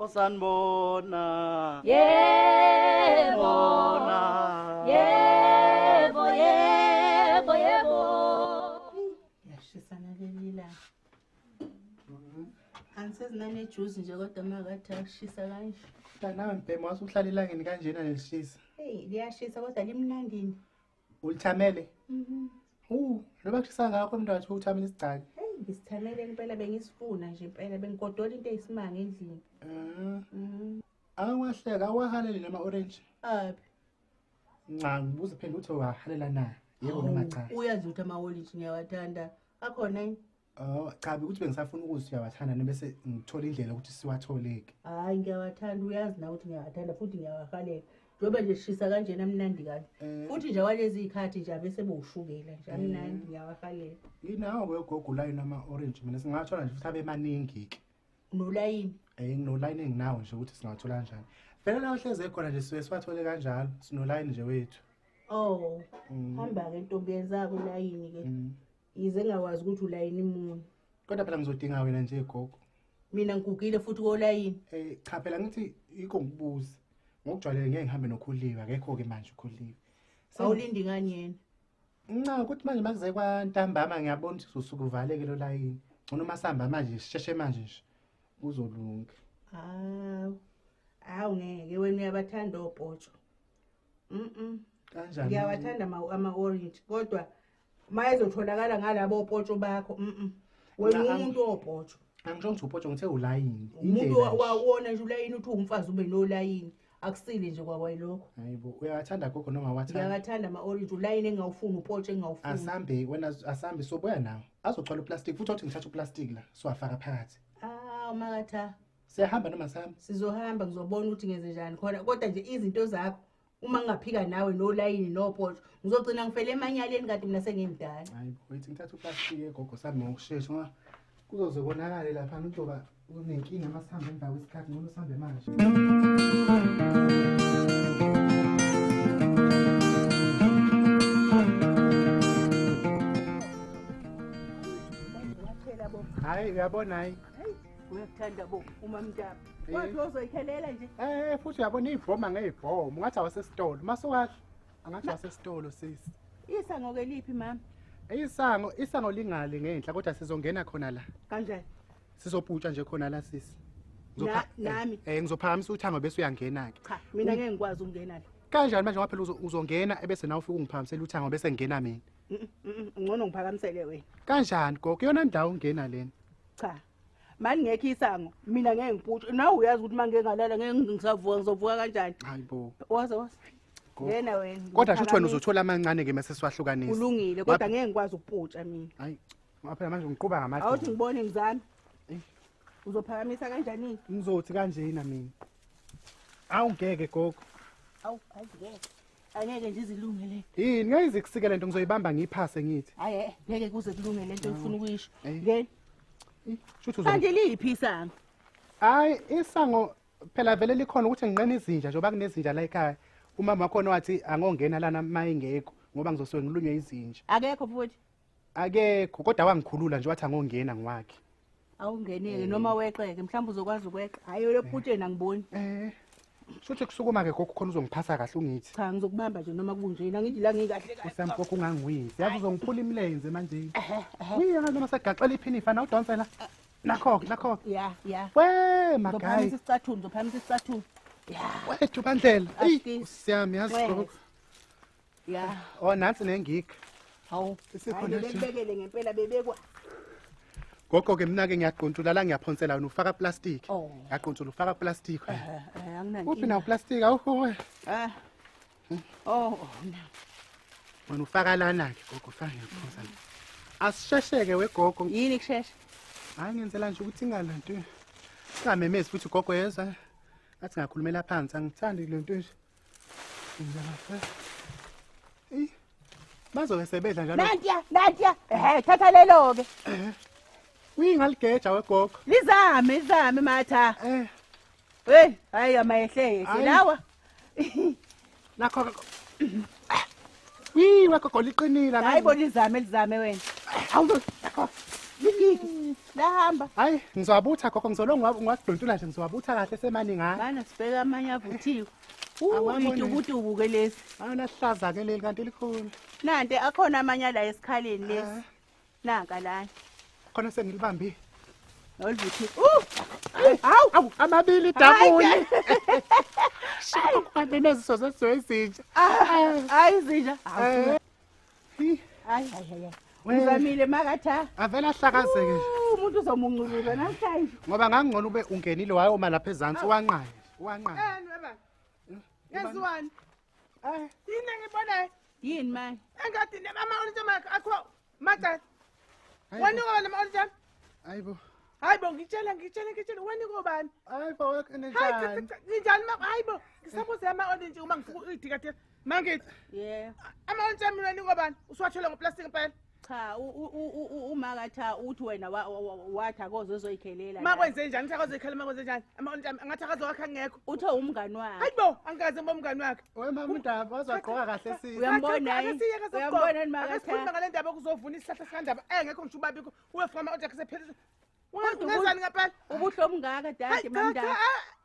Osanibona. Yebo. Yebo. Yashisana lelila. Angisezinane juice nje kodwa makathi akushisa kanje. Nawe mbhemu wasuhlala elangeni kanjena nelishisa. Hey, liyashisa kodwa limnandini. Ulithamele? Loba kushisa ngakho mntathu uthamele isigcaki. Hey, ngisithamele impela bengisifuna nje impela bengigodola into eyisimanga endlini. Awahleka awahalele nama orange. Aphi? Ngibuze phela uthi wahalela na. Yebo noma cha. Uyazi ukuthi ama-orange ngiyawathanda. Akhona yini? Cha ukuthi bengisafuna ukuthi uyawathanda nebese ngithola indlela ukuthi siwatholeke. Hayi ngiyawathanda uyazi na ukuthi ngiyawathanda futhi ngiyawahalela. Njoba nje shisa kanjena mnandi kahle. Futhi nje walezi ikhathi nje bese bowushukela nje mnandi ngiyawahalela. Yinawo kwegogo line nama orange mina singathola nje futhi abe maningi ke. Unolayini? Nginoline enginawo nje ukuthi singathola kanjani. Vele la ohleze khona nje siwathole kanjalo sinoline nje wethu. Oh. Hamba ke ntombi yenzako ulayini ke. Yize ngakwazi ukuthi ulayini muni. Kodwa phela ngizodinga wena nje gogo. Mina ngigugile futhi kolayini. Cha phela ngithi yikho ngibuza. Ngokujwayele ngeke ngihambe nokhuliwa akekho ke manje ukhuliwa. Awulindi ngani yena? Nca ukuthi manje makuze kwantambama ngiyabona ukuthi usuke uvaleke lo layini. Ngona masamba manje sisheshe manje nje uzolunga. Awu ngeke wena uyabathanda obhotsho. Kanjani? Ngiyawathanda ama-orange kodwa mayezotholakala ngalabo obhotsho bakho wena umuntu obhotsho. Angisho ngithi ubhotsho ngithe ulayini. Umuntu wawona nje ulayini uthi umfazi ube nolayini. Akusile nje kwakwayilokho. Hayibo uyawathanda gogo noma wathanda? Ngiyawathanda ama-orange ulayini engawufuni ubhotsho engawufuni. Asambe wena asambe soboya nawo. Azogcwala uplastic futhi uthi ngithatha uplastic la siwafaka phakathi. Makatha. Siyahamba noma sami? Sizohamba ngizobona ukuthi ngenze njani khona kodwa nje izinto zakho uma ngingaphika nawe nolayini nobhotsho ngizogcina ngifele emanyaleni kanti mina sengimdala. Hayibo wethi ngithatha uplastic egogo sami ngokusheshsha ngoba kuzozobonakala lapha njengoba unenkinga masihamba emva kwesikhathi noma usambe manje. Hayi uyabona hayi. Uyakuthanda bo uma mntaba. Kodwa uzoyikhelela nje. Futhi uyabona ivoma ngeyibhomo ngathi awasesitolo. Masokadla angathi wasesitolo sisi. Isango ke liphi mama? Isango lingale ngenhla kodwa sizongena khona la. Kanjani? Sizophutsha nje khona la sisi. Nami. Ngizophakamisa uthango bese uyangena ke. Cha, mina ngeke ngikwazi ukungena la. Kanjani manje ngaphela uzongena ebese nawe ufike ungiphakamisela uthango bese ngena mina. Ngcono ngiphakamisele wena. Kanjani gogo yona ndawo ungena lena? Cha. Mani ngeke isango mina ngeke ngiphutshe nawe uyazi ukuthi mangeke ngalala ngeke ngisavuka ngizovuka kanjani? Hayibo. Waza. Ngena wena. Kodwa futhi wena uzothola amancane ke mase siwahlukanisa. Kulungile kodwa ngeke ngikwazi ukuphutsha mina. Hayi. Ngaphela manje ngiquba ngamadolo. Awuthi ngibone ngizami. Uzophakamisa kanjani? Ngizothi kanjena mina. Awungeke gogo. Angeke nje izilungele. Yini ngeke izikusike lento ngizoyibamba ngiyiphase ngithi. Hayi ngeke kuze kulungele lento ngifuna ukuyisho. Ngeke. Shuthu manje liphi isango? Hayi isango phela vele likhona ukuthi nginqene izinja njoba kunezinja la ekhaya. Umama wakho wathi angongena lana mayingekho ngoba ngizosuke ngilunywe izinja. Akekho futhi. Akekho kodwa wangikhulula nje wathi angongena ngiwakhe. Awungeneke noma weqeke mhlawumbe uzokwazi ukweqa. Hayi lephutsheni angiboni. Shuthi kusukuma ke gogo khona uzongiphasa kahle ungithi. Cha ngizokubamba nje noma kubunjena ngithi la ngikahle kahle. Usamfoko ungangiwisi. Yazi uzongiphula imilenze manje. Uyiya noma segaxela iphinifa na udonse la. Nakho. Ya. We magayi. Ngizophamisa isicathulo. Ya. Wethu bandlela. Siyami yazi gogo. Ya. Nansi nengiki. Hawu. Isikhona nje. Bebekele ngempela bebekwa. Gogo ke mina ke ngiyaquntula la ngiyaphonsela wena ufaka plastic. Ngiyaquntula ufaka plastic. Anginankinga. Uphi na plastic awuho? Wena ufaka lana ke gogo ufaka ngiyaphonsela. Asishesheke wegogo. Yini kusheshe? Hayi ngenzela nje ukuthi ingalanto. Singamemezi futhi gogo yeza. Athi ngakhulumela phansi angithandi lento nje. Bazobe sebedla njalo. Nadia. Thatha lelo ke. Uyingaligeja wegogo. Lizame matha. Hey, hayi amayehle lawa. Nakho. Wagogo liqinile. Hayibo lizame wena. Awuzo. lahamba hayi ngizowabutha gogo ngizolonga ungadontsula nje ngizowabutha kahle semaningi hayi bana sibheka amanye avuthiwe Awabone. itubutubu ke lesi awunahlaza ke leli kanti likhulu nante akhona amanye la esikhaleni lesi naka lana khona sengilibambi olivuthiwe awu amabili dabuli kanti neziso zezinja hayi zinja Hi, hayi uzamile makatha avela ahlakazeke umuntu uzomuncuzuza namhlanje ngoba ngangcono ube ungenile wayoma lapha ezantsi uwanqaye baba. Yenziwani? Yini ngibonayo? yini manje Engathi ama-olive akho matata. Wanikwa nama olive? hayibo Hayibo ngitshela wanikwa bani? hayibo Hayi kunenjani njani hayibo ngisabuze ama-orange uma ngifuna idikate. Mangithi yeah ama-orange ami wanikwa bani? Usiwathole ngoplastic phela. cha umakatha uthi wena wathi akoze uzoyikhelela Makwenze njani? Ngithakoze ikhala makwenze njani? Ama-orange ami angathi akazokwakha ngekho. uthe umngani wakhe Hayibo angaze ngomngani wakhe. wemama undaba wazwagqoka kahle si uyambona uyambona makatha Asikhuluma ngale ndaba kuzovuna isihlahla sikandaba engekho ngisho ubabikho uwefama oja kusephelile. Kodwa Ungenzani ngempela? ubuhle obungaka dade mamndaba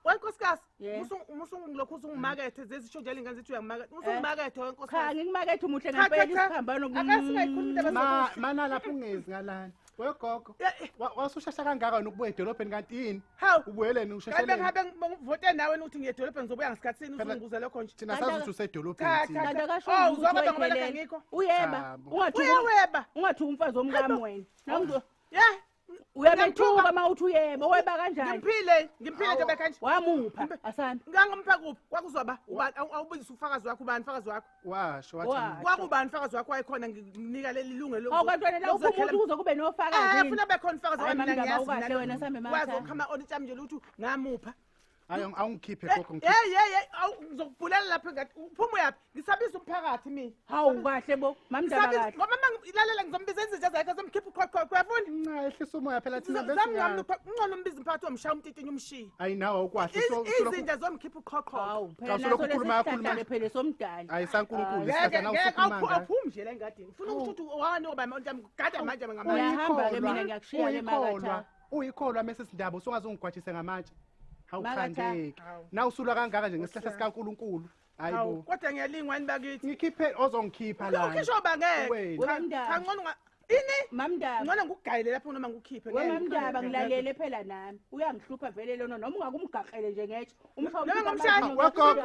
Wenkosikazi, Yeah. musungilokhu usungimakethe zesisho njalo ingane zithi uyangimakethe. Usungimakethe cha wenkosikazi. ngikumakethe umuhle ngempela isiphambano Akasingayikhulumi indaba mana lapha ungezi ngalana wegogo Yeah. wasushasha kangaka wena ukubuya edolobheni kanti yini Hawu. ubuyeleni Kanti ushesheleni bengihambe ngivote nawe ukuthi ngiye edolobheni ngizobuya ngesikhathini usungibuze lokho nje. thina sazi ukuthi usedolobheni Cha, thina cha. kanti Oh, akasho uzwakala ukuthi ngoba wayekhelele. ngikho. uyeba Chabo. Uyaweba. ungathuka umfazi womkami wena nomntu Yeah. uyabethuka uma uthi uyeba weba kanjani Ngiphile nje bekanje. wamupha asana Ngangimpha kuphi? Kwakuzoba ubani awubizisa ufakazi wakho ubani ufakazi wakho? washo Wa- wathi Kwakubani ufakazi wakho wayekhona nginika leli lungelo. awukantwana la ufuna ukuthi kuze kube nofakazi yini? Funa bekhona ufakazi Hayi, wami mina mamndaba, ngiyazi. ukahle wena sambe matha. Wazi ukhama onitsha nje ukuthi ngamupha. awungikhiphe gogo Ngizokubhulela lapha ngathi uphuma uyaphi? Ngisabiza umphakathi mina. hawu kahle bo mamndaba kahle Ngoba mangilalela ngizombiza izinja zakhe zomkhipha uqhoqho uyafuna? nca ehlisa umoya phela thina Zamngami bese ungcono umbiza umphakathi womshaya umtitini umshiya. ayinawo ukwahle Izinja zomkhipha uqhoqho. hawu phela Kahle naso lokukhuluma, lesihlahla phela somdala ayisankulunkulu Ngeke isihlahla nawo ngeke usukhuluma awuphumi nje la engadini. Ufuna ukuthi wani ngoba manje gada manje ngamanje. Uyahamba-ke mina ngiyakushiya ke Makatha. uyikholwa mase sindaba usungaze ungigwajise ngamatshe Makatha. awukhandeki na usulwa kangaka nje ngesihlahla sikaNkulunkulu hayibo Kodwa ngiyalingwa bakithi. ngikhiphe ozongikhipha la Ukhisho bangeke. Wena. Cha ngcono ini? mamndaba Ngcono ngukugayile lapho noma ngikukhiphe wemamndaba ngilalele phela nami uyangihlupha vele lona noma ungakumgaqele nje ngetsho Noma ngomshaya.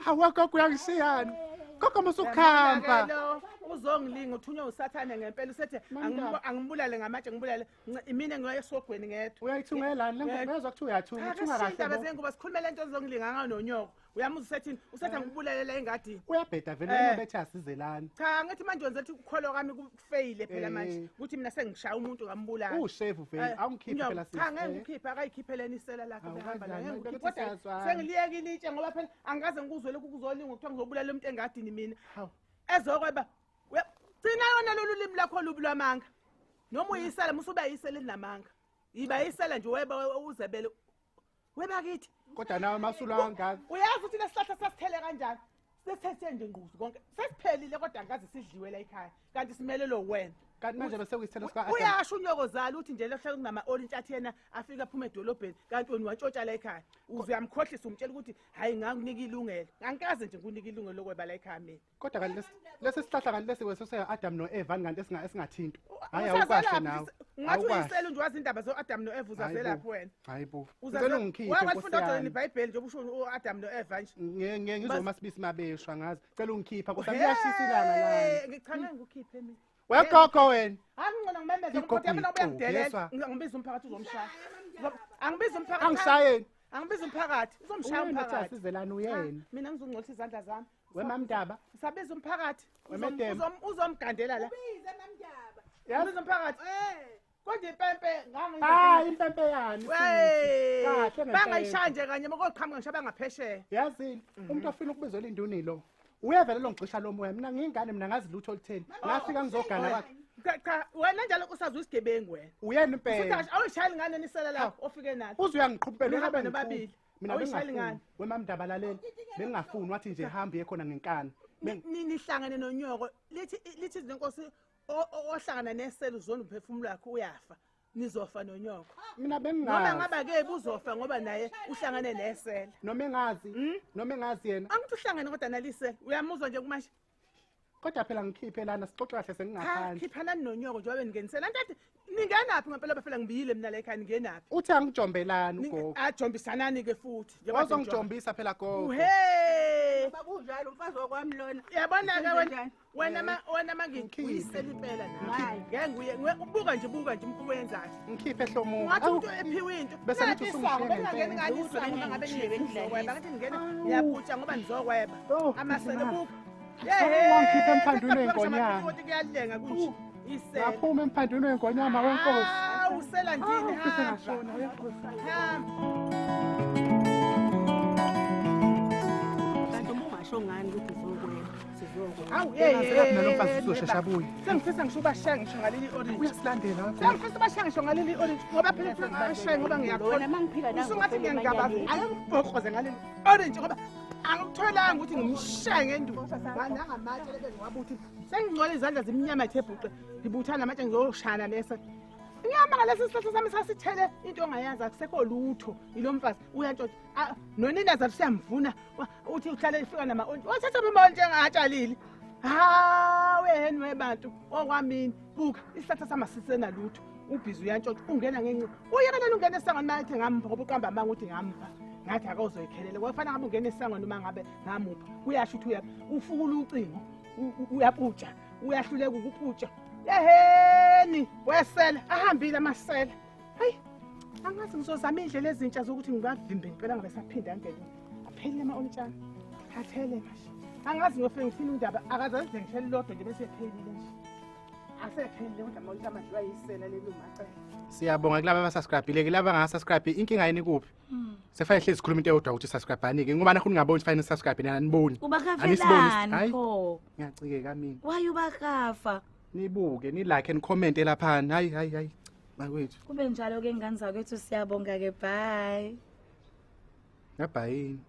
hawagogo uyangishiyani gogo musukhamba Uzongilinga uthunywe usathane ngempela usethi angibulale ngamatshe ngibulale mina ngiyoyesogweni ngedwa. uyayithungelani ngezwa kuthi uyathunga uthunga kahle Indaba bo. zenguba sikhulumela lento ozongilinga nganonyoko. Uyamuzwa usethi angibulale la engadini. uyabheda vele yena bethe asizelani Cha ngithi manje wenza ukuthi ukukholo kwami kufeyile phela manje ukuthi mina sengishaya umuntu ngambulala. ushevu vele awungikhiphe phela Cha ngeke ngikhiphe akayikhipheleni isela lakhe behamba la ngeke ngikhiphe kodwa sengiliyeka ilitshe ngoba phela angikaze ngikuzwe lokhu kuzolinga ukuthiwa ngizobulala umuntu engadini mina. Ezokweba gcina yona lolu limi lakho lubi lwamanga noma uyisela musube yisela linamanga yiba yisela nje weba uzebele weba kithi kodwa nawe masulwa kangaka uyazi ukuthi lesihlahla sasithele kanjani sesithethe nje nguzu konke sesiphelile kodwa angazi sidliwe la ekhaya kanti simelelo wena kanti manje bese kuyisithelo sika uyasho unyoko zalo uthi nje lehle kunama orange athi yena afika aphuma edolobheni kanti wena wantshontsha la ekhaya uyamkhohlisa umtshela ukuthi hayi nganginika ilungelo angikaze nje ngikunike ilungelo lokweba la ekhaya mina kodwa kanti lesi sihlahla kanti lesiwesose Adam no Eva kanti esingathinto hayi awukahle nawe ngathi uyisela nje wazi indaba zo-Adam no-Eva uzazelaphi wena hayibo ngicela ungikhiphe wafunda odoleni ibhayibheli nje ubusho u-Adam no-Eva nje ngizoma sibisi mabeshwa ngazi cela ungikhipha kodwa ngiyashisa ilanga la ngichanga ngikukhiphe mina wegogo wena angingona ngimemeza ukuthi yami nobuya ngidelela ngibiza umphakathi uzomshaya angibiza umphakathi angishayeni angibiza umphakathi uzomshaya umphakathi asizelani uyena mina ngizongcolisa izandla zami wemamndaba ngisabiza umphakathi Wemedeme. uzomgandela la bize mamndaba ubiza umphakathi kodwa impempe hayi impempe yani kahle bangayishaya nje kanye makoqhamuka ngishaba ngaphesheya yazini umuntu ofuna ukubizela induni lo uyavela lo ngixisha lo moya mina ngingane mina ngazi lutho olutheni ngafika ngizogana kwakhe cha wena njalo usazi isigebengu wena uyena impela uthi awuyishayela ingane nisela lakho ofike nalo uze uyangiqhubela Nihamba ngabe nobabili. mina Awuyishayeli bengingafuni ngane. wemamndaba lalela bengingafuni wathi nje hamba khona ngenkani nihlangane nonyoko lithi izinkosi ohlangana nesela uzona umphefumulo wakhe uyafa nizofa nonyoko. Mina Noma bengingazi. ngaba ke buzofa ngoba naye uhlangane nesela. Noma engazi yena. Angithi uhlangane kodwa nalisela. Uyamuzwa nje kumashe. Kodwa phela ngikhiphe lana sixoxe kahle sengingaphandle. Khiphanani nonyoko njengoba ningenisela. Ntathi ningenaphi ngempela bafela ngibiyile mina la ekhaya ningenaphi? Uthi angijombelani ugogo. Ajombisanani ke futhi. Wazongijombisa phela gogo. Hey! Bakunjalo umfazi wakwami lona. Yabona ke wena mangikuyisela impela nawe. Ngeke nguye ubuka nje umkhulu wenzayo. Ngikhiphe ehlomuka. Ngathi umuntu ephiwe into. Bese ngithi usungishiyele ngene nganisela ngoba ngabe ngizokweba. Ngathi ngene ngiyaphutsha ngoba nizokweba. Amasele buka. Wangikhipha emphandweni wenkonyama. Ukuthi kuyalenga kunje. Isela. Ngaphuma emphandweni wenkonyama wenkosi. Usela ndini hamba. Ngashona uyakhosa. Hamba. Kanti ungasho ngani ukuthi uzokwena sizokwena. Awu Nalomfazi uzoshesha abuye. Sengifisa ngisho ubashaya ngisho ngaleli orange. Uyasilandela gogo. Sengifisa ubashaya ngisho ngaleli orange ngoba phela ubashaya ngoba ngiyakhona. Wena mangiphika nangu. Usungathi ngiyangabaza. Angibhoqoze ngaleli orange ngoba angitholanga ukuthi ngimshaye ngenduku. Nangamatshe lebe ngiwabuthi. Sengingcola izandla zimnyama ithebhuqe. Ngibuthana amatshe ngizoshana lesa. Ngiyama ngalesi sihlahla sami sasithele into ongayazi akusekho lutho. Ilomfazi uyantshontsha. Nonina zathi siyamvuna uthi uhlale ifika nama-ontshi. Wathatha ama-ontshi engatshalile. Weheni webantu okwamini buka isihlahla sami asisena lutho. Ubhizi uyantshontsha ungena ngencinci. Uyekelela ungena esangweni mayethi ngamupha ngoba uqamba amanga ukuthi ngamupha. Ngathi akawuzoyikhelela kwafana ngabe ungena esangweni noma ngabe ngamupha. Uyasho ukuthi ufukula ucingo uyaputsha uyahluleka ukuputsha. Yeheni wesela ahambile amasela. Hayi angazi ngizozama indlela ezintsha zokuthi ngibavimbe impela ngabe saphinda angene. Aphelile ama-ontshana. Hathele mashe. Angazi ngofike ngifina indaba akazazi ngishela lodwa nje bese ephelile nje. Asephelile kodwa ama-ontshana amadliwa yisela leli umacela. Siyabonga kulaba abasubscribe-ile ke laba angasubscribe inkinga yini kuphi? Sefanye hlezi sikhuluma into eyodwa ukuthi subscribe-ani-ke ngoba nakho ningaboni fanele subscribe nina aniboni. Ubakafelani pho? Ngiyacikeka mina. Why ubakafa? Nibuke ni-like and comment laphana. Hayi. Bakwethu. Kube njalo ke ngane zakwethu siyabonga ke bye. Ngabhayini.